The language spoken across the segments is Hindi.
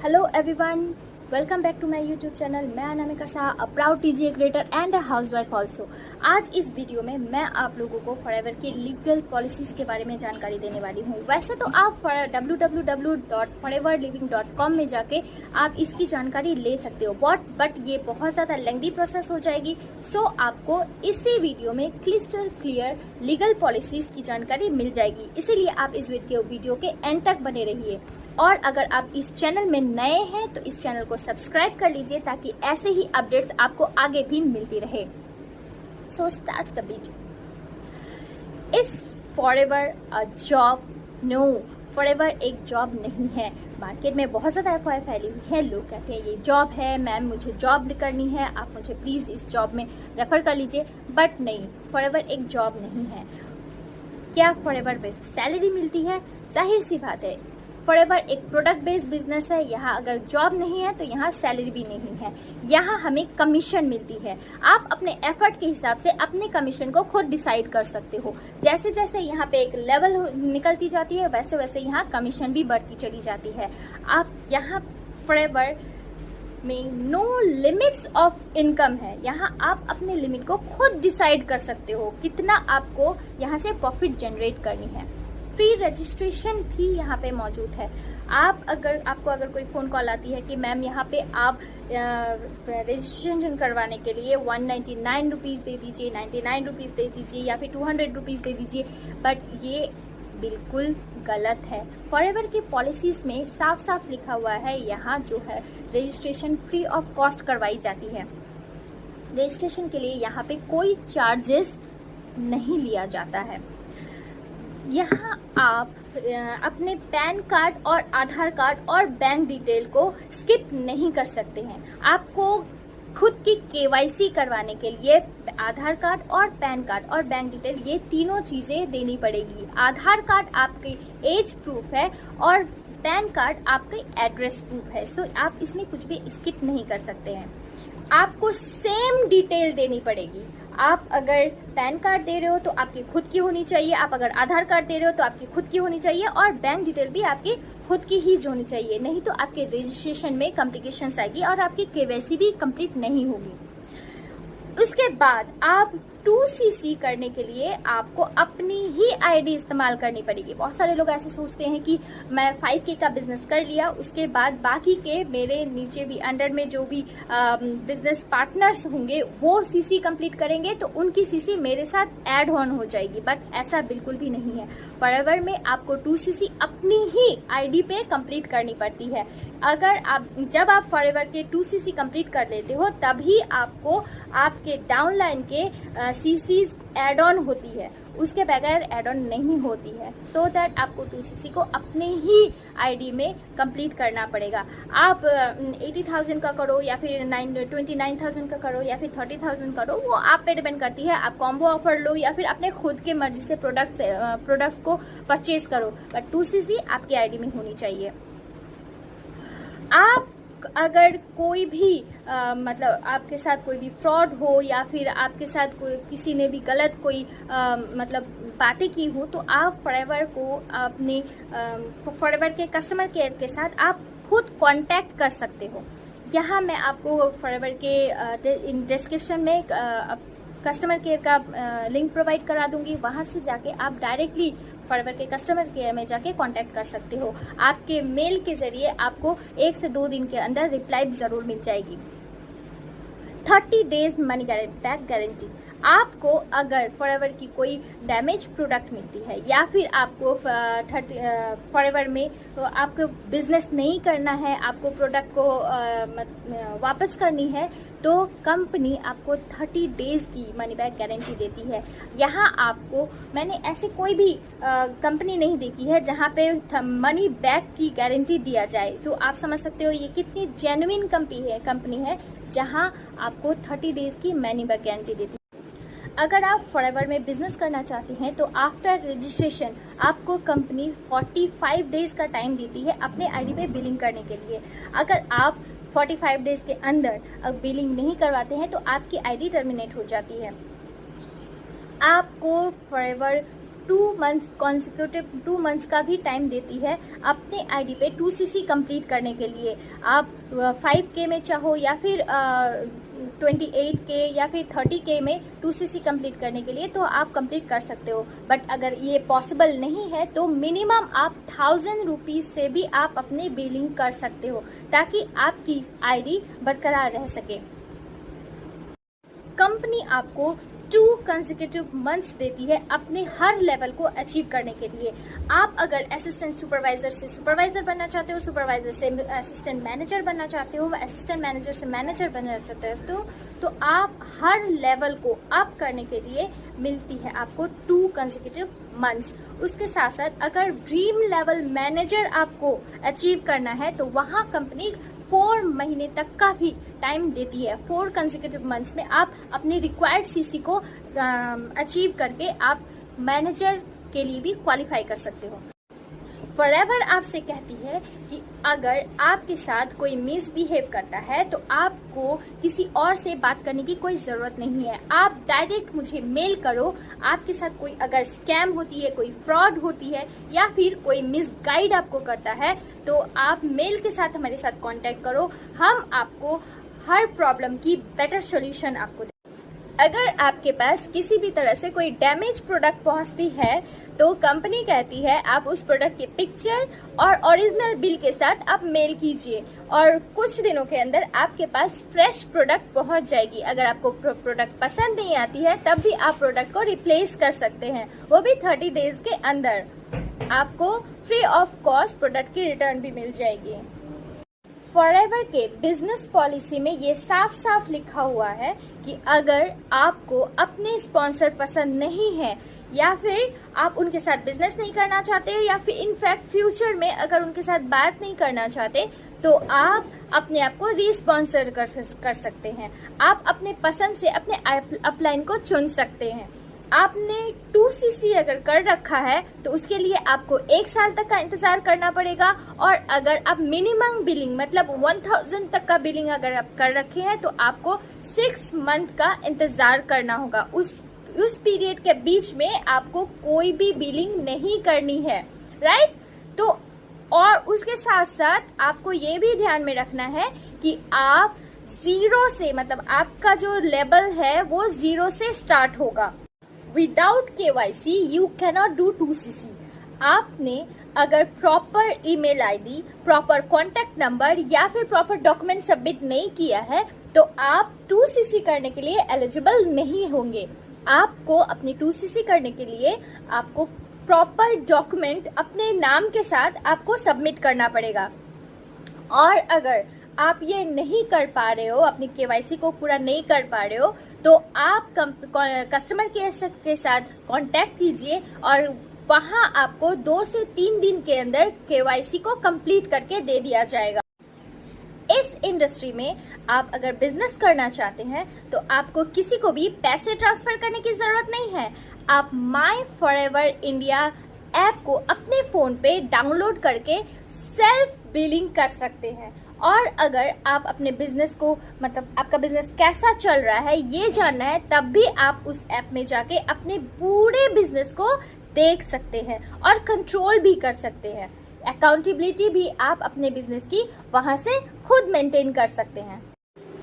Hello everyone, welcome back to my YouTube channel। मैं Anamika Shah, a proud TGA creator and a housewife also. आज इस वीडियो में मैं आप लोगों को फॉरएवर की लीगल पॉलिसीज़ के बारे में जानकारी देने वाली हूँ। वैसे तो आप www.foreverliving.com में जाके आप इसकी जानकारी ले सकते हो, बट ये बहुत ज़्यादा लेंथी प्रोसेस हो जाएगी। सो आपको इसी वीडियो में क्लिस्टर क्लियर लीगल पॉलिसीज़ की जानकारी मिल जाएगी, इसीलिए आप इस वीडियो के एंड तक बने रहिए। और अगर आप इस चैनल में नए हैं तो इस चैनल को सब्सक्राइब कर लीजिए ताकि ऐसे ही अपडेट्स आपको आगे भी मिलती रहे। So start the video. Is forever a job? No, forever एक जॉब नहीं है। मार्केट में बहुत ज़्यादा अफवाह फैली हुई है। लोग कहते हैं ये जॉब है, मैम मुझे जॉब करनी है, आप मुझे प्लीज़ इस जॉब में रेफर कर लीजिए। बट नहीं, फॉरएवर एक जॉब नहीं है। क्या फॉरएवर में सैलरी मिलती है? जाहिर सी बात है, फॉरएवर एक प्रोडक्ट बेस्ड बिजनेस है। यहाँ अगर जॉब नहीं है तो यहाँ सैलरी भी नहीं है। यहाँ हमें कमीशन मिलती है। आप अपने एफर्ट के हिसाब से अपने कमीशन को खुद डिसाइड कर सकते हो। जैसे जैसे यहाँ पे एक लेवल निकलती जाती है वैसे वैसे यहाँ कमीशन भी बढ़ती चली जाती है। आप यहाँ फॉरएवर में नो लिमिट्स ऑफ इनकम है। यहाँ आप अपने लिमिट को खुद डिसाइड कर सकते हो कितना आपको यहाँ से प्रॉफिट जनरेट करनी है। फ्री रजिस्ट्रेशन भी यहाँ पे मौजूद है। आपको अगर कोई फ़ोन कॉल आती है कि मैम यहाँ पे आप रजिस्ट्रेशन करवाने के लिए 199 रुपीज़ दे दीजिए, 99 रुपीज़ दे दीजिए या फिर 200 रुपीज़ दे दीजिए, बट ये बिल्कुल गलत है। फॉरएवर की पॉलिसीज़ में साफ साफ लिखा हुआ है यहाँ जो है रजिस्ट्रेशन फ्री ऑफ कॉस्ट करवाई जाती है। रजिस्ट्रेशन के लिए यहाँ पे कोई चार्जेस नहीं लिया जाता है। यहाँ आप अपने पैन कार्ड और आधार कार्ड और बैंक डिटेल को स्किप नहीं कर सकते हैं। आपको खुद की KYC करवाने के लिए आधार कार्ड और पैन कार्ड और बैंक डिटेल ये तीनों चीज़ें देनी पड़ेगी। आधार कार्ड आपकी एज प्रूफ है और पैन कार्ड आपकी एड्रेस प्रूफ है। सो आप इसमें कुछ भी स्किप नहीं कर सकते हैं। आपको सेम डिटेल देनी पड़ेगी। आप अगर पैन कार्ड दे रहे हो तो आपकी खुद की होनी चाहिए, आप अगर आधार कार्ड दे रहे हो तो आपकी खुद की होनी चाहिए और बैंक डिटेल भी आपकी खुद की ही होनी चाहिए। नहीं तो आपके रजिस्ट्रेशन में कॉम्प्लिकेशंस आएगी और आपकी KYC भी कंप्लीट नहीं होगी। उसके बाद आप 2CC करने के लिए आपको अपनी ही ID इस्तेमाल करनी पड़ेगी। बहुत सारे लोग ऐसे सोचते हैं कि मैं 5K का बिजनेस कर लिया, उसके बाद बाकी के मेरे नीचे भी अंडर में जो भी बिजनेस पार्टनर्स होंगे वो CC कंप्लीट करेंगे तो उनकी CC मेरे साथ ऐड ऑन हो जाएगी। बट ऐसा बिल्कुल भी नहीं है। फॉरएवर में आपको 2CC अपनी ही ID पे कंप्लीट करनी पड़ती है। जब आप फॉरएवर के 2CC कंप्लीट कर लेते हो तभी आपको आपके डाउनलाइन के CCs एड ऑन होती है, उसके बगैर एड ऑन नहीं होती है। सो दैट आपको 2CC को अपने ही ID में कंप्लीट करना पड़ेगा। आप 80,000 का करो या फिर 29,000 का करो या फिर 30,000 करो, वो आप पे डिपेंड करती है। आप कॉम्बो ऑफर लो या फिर अपने खुद के मर्जी से प्रोडक्ट्स को परचेज करो, बट 2CC आपके ID में होनी चाहिए। आप अगर कोई भी मतलब आपके साथ कोई भी फ्रॉड हो या फिर आपके साथ किसी ने भी गलत कोई मतलब बातें की हो तो आप फॉरएवर को अपने फॉरएवर के कस्टमर केयर के साथ आप खुद कांटेक्ट कर सकते हो। यहाँ मैं आपको फॉरएवर के डिस्क्रिप्शन में कस्टमर केयर का लिंक प्रोवाइड करा दूंगी। वहाँ से जाके आप डायरेक्टली फॉरएवर के कस्टमर केयर में जाके कांटेक्ट कर सकते हो। आपके मेल के जरिए आपको 1 से 2 दिन के अंदर रिप्लाई ज़रूर मिल जाएगी। 30 डेज मनी बैक गारंटी। आपको अगर फॉरएवर की कोई डैमेज प्रोडक्ट मिलती है या फिर आपको फॉरएवर में तो आपको बिजनेस नहीं करना है, आपको प्रोडक्ट को वापस करनी है तो कंपनी आपको 30 डेज की मनी बैक गारंटी देती है। यहाँ आपको मैंने ऐसे कोई भी कंपनी नहीं देखी है जहाँ पे मनी बैक की गारंटी दिया जाए। तो आप समझ सकते हो ये कितनी जेन्युइन कंपनी है जहाँ आपको 30 डेज की मनी बैक गारंटी देती है। अगर आप फॉरएवर में बिजनेस करना चाहते हैं तो आफ्टर रजिस्ट्रेशन आपको कंपनी 45 डेज का टाइम देती है अपने ID पे बिलिंग करने के लिए। अगर आप 45 डेज के अंदर बिलिंग नहीं करवाते हैं तो आपकी ID टर्मिनेट हो जाती है। आपको फॉरएवर 2 मंथ्स का भी टाइम देती है अपने आईडी पे 2cc कंप्लीट करने के लिए। आप 5K में चाहो या फिर 28K या फिर 30K में 2cc कंप्लीट करने के लिए तो आप कंप्लीट कर सकते हो। बट अगर ये पॉसिबल नहीं है तो मिनिमम आप 1000 रुपीज़ से भी आप अपनी बिलिंग कर सकते हो ताकि आपकी आईडी बरकरार रह सके। कंपनी आपको 2 कंसेक्यूटिव मंथ्स देती है अपने हर लेवल को अचीव करने के लिए। आप अगर असिस्टेंट सुपरवाइजर से सुपरवाइजर बनना चाहते हो, सुपरवाइजर से असिस्टेंट मैनेजर बनना चाहते हो, असिस्टेंट मैनेजर से मैनेजर बनना चाहते हो तो आप हर लेवल को अप करने के लिए मिलती है आपको 2 कंसेक्यूटिव मंथ्स। उसके साथ साथ अगर ड्रीम लेवल मैनेजर आपको अचीव करना है तो वहाँ कंपनी 4 महीने तक का भी टाइम देती है। 4 कंसेक्यूटिव मंथ्स में आप अपने रिक्वायर्ड सीसी को अचीव करके आप मैनेजर के लिए भी क्वालिफाई कर सकते हो। फॉरएवर आपसे कहती है कि अगर आपके साथ कोई मिसबिहेव करता है तो आपको किसी और से बात करने की कोई ज़रूरत नहीं है। आप डायरेक्ट मुझे मेल करो। आपके साथ कोई अगर स्कैम होती है, कोई फ्रॉड होती है या फिर कोई मिसगाइड आपको करता है तो आप मेल के साथ हमारे साथ कांटेक्ट करो। हम आपको हर प्रॉब्लम की बेटर सॉल्यूशन आपको। अगर आपके पास किसी भी तरह से कोई डैमेज प्रोडक्ट पहुंचती है तो कंपनी कहती है आप उस प्रोडक्ट की पिक्चर और ओरिजिनल बिल के साथ आप मेल कीजिए और कुछ दिनों के अंदर आपके पास फ्रेश प्रोडक्ट पहुंच जाएगी। अगर आपको प्रोडक्ट पसंद नहीं आती है तब भी आप प्रोडक्ट को रिप्लेस कर सकते हैं, वो भी 30 डेज के अंदर। आपको फ्री ऑफ कॉस्ट प्रोडक्ट की रिटर्न भी मिल जाएगी। फॉरएवर के बिजनेस पॉलिसी में ये साफ साफ लिखा हुआ है कि अगर आपको अपने स्पॉन्सर पसंद नहीं है या फिर आप उनके साथ बिजनेस नहीं करना चाहते या फिर इनफैक्ट फ्यूचर में अगर उनके साथ बात नहीं करना चाहते तो आप अपने आप को रीस्पॉन्सर कर सकते हैं। आप अपने पसंद से अपने अपलाइन को चुन सकते हैं। आपने 2cc अगर कर रखा है तो उसके लिए आपको 1 साल तक का इंतजार करना पड़ेगा और अगर आप मिनिमम बिलिंग मतलब 1000 तक का बिलिंग अगर आप कर रखे हैं तो आपको 6 मंथ का इंतजार करना होगा। उस पीरियड के बीच में आपको कोई भी बिलिंग नहीं करनी है, राइट। तो और उसके साथ साथ आपको ये भी ध्यान में रखना है कि आप 0 से मतलब आपका जो लेवल है वो 0 से स्टार्ट होगा। Without KYC you cannot do 2cc। आपने अगर proper email ID, proper contact number या फिर प्रॉपर डॉक्यूमेंट सबमिट नहीं किया है तो आप 2cc करने के लिए एलिजिबल नहीं होंगे। आपको अपनी 2cc करने के लिए आपको प्रॉपर डॉक्यूमेंट अपने नाम के साथ आपको सबमिट करना पड़ेगा। और अगर आप ये नहीं कर पा रहे हो, अपनी KYC को पूरा नहीं कर पा रहे हो तो आप कस्टमर केयर के साथ कांटेक्ट कीजिए और वहां आपको 2 से 3 दिन के अंदर KYC को कंप्लीट करके दे दिया जाएगा। इस इंडस्ट्री में आप अगर बिजनेस करना चाहते हैं तो आपको किसी को भी पैसे ट्रांसफर करने की जरूरत नहीं है। आप माई फॉरएवर इंडिया ऐप को अपने फोन पे डाउनलोड करके सेल्फ बिलिंग कर सकते हैं। और अगर आप अपने बिजनेस को मतलब आपका बिजनेस कैसा चल रहा है ये जानना है तब भी आप उस ऐप में जाके अपने पूरे बिजनेस को देख सकते हैं और कंट्रोल भी कर सकते हैं। अकाउंटेबिलिटी भी आप अपने बिजनेस की वहां से खुद मेंटेन कर सकते हैं।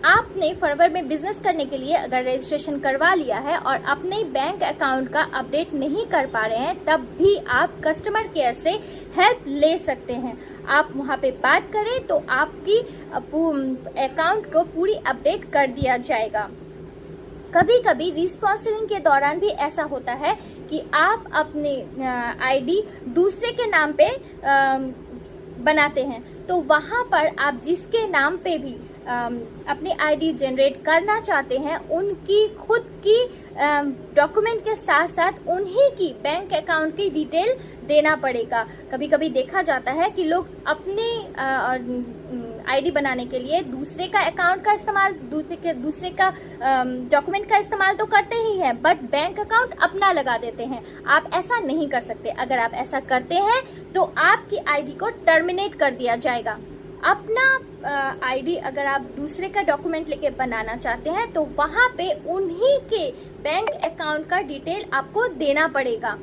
आपने फॉरएवर में बिजनेस करने के लिए अगर रजिस्ट्रेशन करवा लिया है और अपने बैंक अकाउंट का अपडेट नहीं कर पा रहे हैं तब भी आप कस्टमर केयर से हेल्प ले सकते हैं। आप वहां पे बात करें तो आपकी अकाउंट को पूरी अपडेट कर दिया जाएगा। कभी कभी रिस्पॉन्सिंग के दौरान भी ऐसा होता है कि आप अपने आईडी दूसरे के नाम पे बनाते हैं तो वहां पर आप जिसके नाम पे भी अपनी आईडी जनरेट करना चाहते हैं उनकी खुद की डॉक्यूमेंट के साथ साथ उन्हीं की बैंक अकाउंट की डिटेल देना पड़ेगा। कभी कभी देखा जाता है कि लोग अपने आईडी बनाने के लिए दूसरे का अकाउंट का इस्तेमाल दूसरे का डॉक्यूमेंट का इस्तेमाल तो करते ही हैं बट बैंक अकाउंट अपना लगा देते हैं। आप ऐसा नहीं कर सकते। अगर आप ऐसा करते हैं तो आपकी आईडी को टर्मिनेट कर दिया जाएगा। अपना आईडी अगर आप दूसरे का डॉक्यूमेंट लेके बनाना चाहते हैं तो वहां पे उन्हीं के बैंक अकाउंट का डिटेल आपको देना पड़ेगा।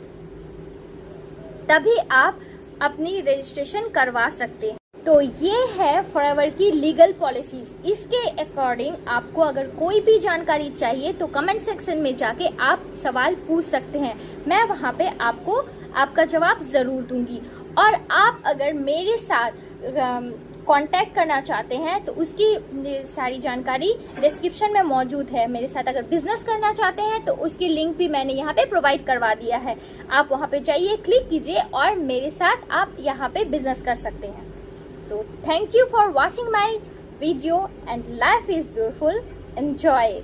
तभी आप अपनी रजिस्ट्रेशन करवा सकते हैं। तो ये है फॉरएवर की लीगल पॉलिसीज। इसके अकॉर्डिंग आपको अगर कोई भी जानकारी चाहिए तो कमेंट सेक्शन में जाके आप सवाल पूछ सकते हैं, मैं वहाँ पे आपको आपका जवाब ज़रूर दूंगी। और आप अगर मेरे साथ कांटेक्ट करना चाहते हैं तो उसकी सारी जानकारी डिस्क्रिप्शन में मौजूद है। मेरे साथ अगर बिजनेस करना चाहते हैं तो उसकी लिंक भी मैंने यहाँ पे प्रोवाइड करवा दिया है। आप वहाँ पे जाइए, क्लिक कीजिए और मेरे साथ आप यहाँ पे बिजनेस कर सकते हैं। तो thank you for watching my video and life is beautiful, enjoy.